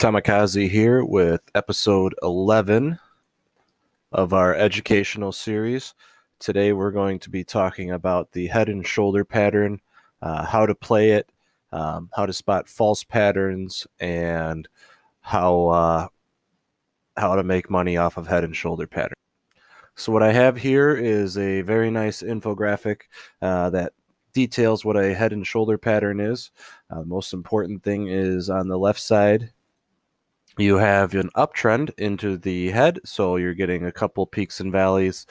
Tamakaze here with episode 11 of our educational series. Today we're going to be talking about the head and shoulder pattern, how to play it, how to spot false patterns, and how to make money off of head and shoulder pattern. So what I have here is a very nice infographic that details what a head and shoulder pattern is. The most important thing is on the left side you have an uptrend into the head, so you're getting a couple peaks and valleys,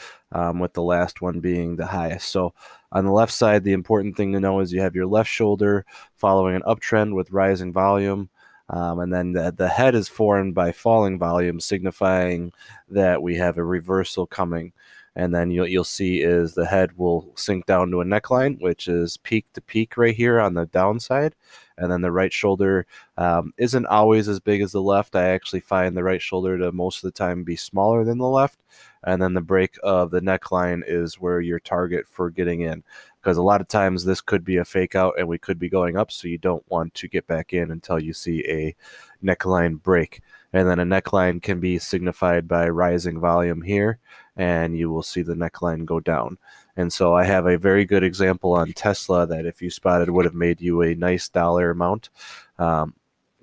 with the last one being the highest. So on the left side, the important thing to know is you have your left shoulder following an uptrend with rising volume, and then the head is formed by falling volume, signifying that we have a reversal coming. And then you'll see is the head will sink down to a neckline, which is peak to peak right here on the downside, and then the right shoulder isn't always as big as the left. I actually find the right shoulder to most of the time be smaller than the left. And then the break of the neckline is where your target for getting in. Because a lot of times this could be a fake out and we could be going up, so you don't want to get back in until you see a neckline break. And then a neckline can be signified by rising volume here, and you will see the neckline go down. And so I have a very good example on Tesla that if you spotted would have made you a nice dollar amount. I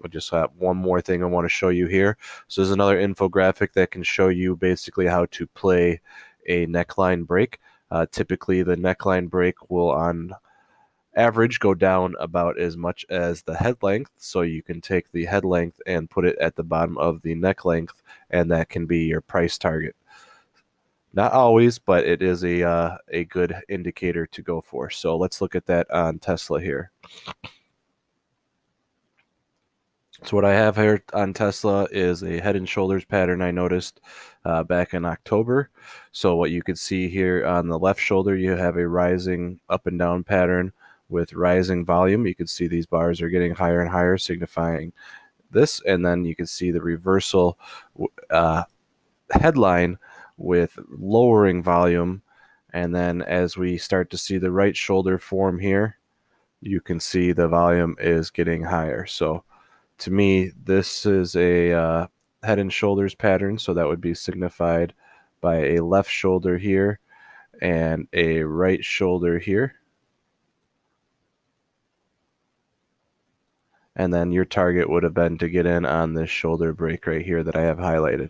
just have one more thing I want to show you here. So there's another infographic that can show you basically how to play a neckline break. Typically the neckline break will on average go down about as much as the head length, so you can take the head length and put it at the bottom of the neck length, and that can be your price target. Not always, but it is a good indicator to go for. So let's look at that on Tesla here. So what I have here on Tesla is a head and shoulders pattern I noticed back in October. So what you can see here on the left shoulder, you have a rising up and down pattern with rising volume. You can see these bars are getting higher and higher, signifying this. And then you can see the reversal headline with lowering volume. And then as we start to see the right shoulder form here, you can see the volume is getting higher. So to me, this is a head and shoulders pattern, so that would be signified by a left shoulder here and a right shoulder here. And then your target would have been to get in on this shoulder break right here that I have highlighted.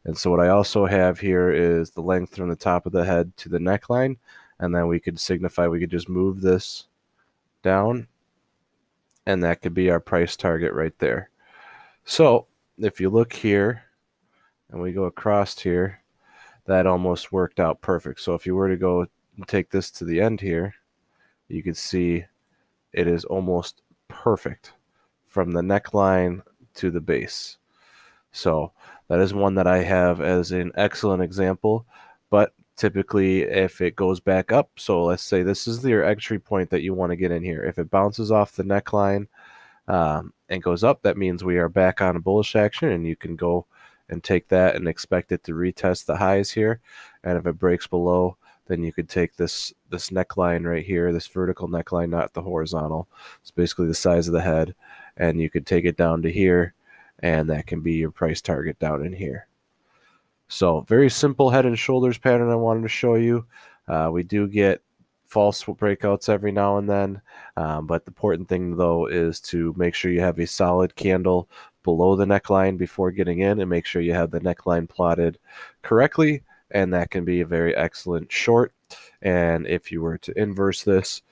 And so what I also have here is the length from the top of the head to the neckline, and then we could signify, we could just move this down, and that could be our price target right there. So if you look here and we go across here, that almost worked out perfect. So if you were to go and take this to the end here, you can see it is almost perfect from the neckline to the base. So that is one that I have as an excellent example. But typically if it goes back up, so let's say this is your entry point that you want to get in here. If it bounces off the neckline and goes up, that means we are back on a bullish action, and you can go and take that and expect it to retest the highs here. And if it breaks below, then you could take this neckline right here, this vertical neckline, not the horizontal. It's basically the size of the head, and you could take it down to here, and that can be your price target down in here. So very simple head and shoulders pattern I wanted to show you. We do get false breakouts every now and then, but the important thing though is to make sure you have a solid candle below the neckline before getting in, and make sure you have the neckline plotted correctly, and that can be a very excellent short. And if you were to inverse this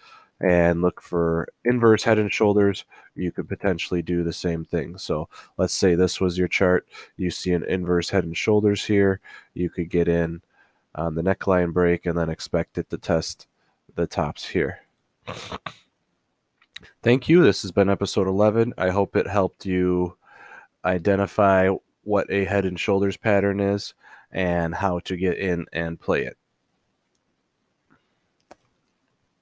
and look for inverse head and shoulders, you could potentially do the same thing. So let's say this was your chart, you see an inverse head and shoulders here, you could get in on the neckline break and then expect it to test the tops here. Thank you. This has been episode 11. I hope it helped you identify what a head and shoulders pattern is and how to get in and play it.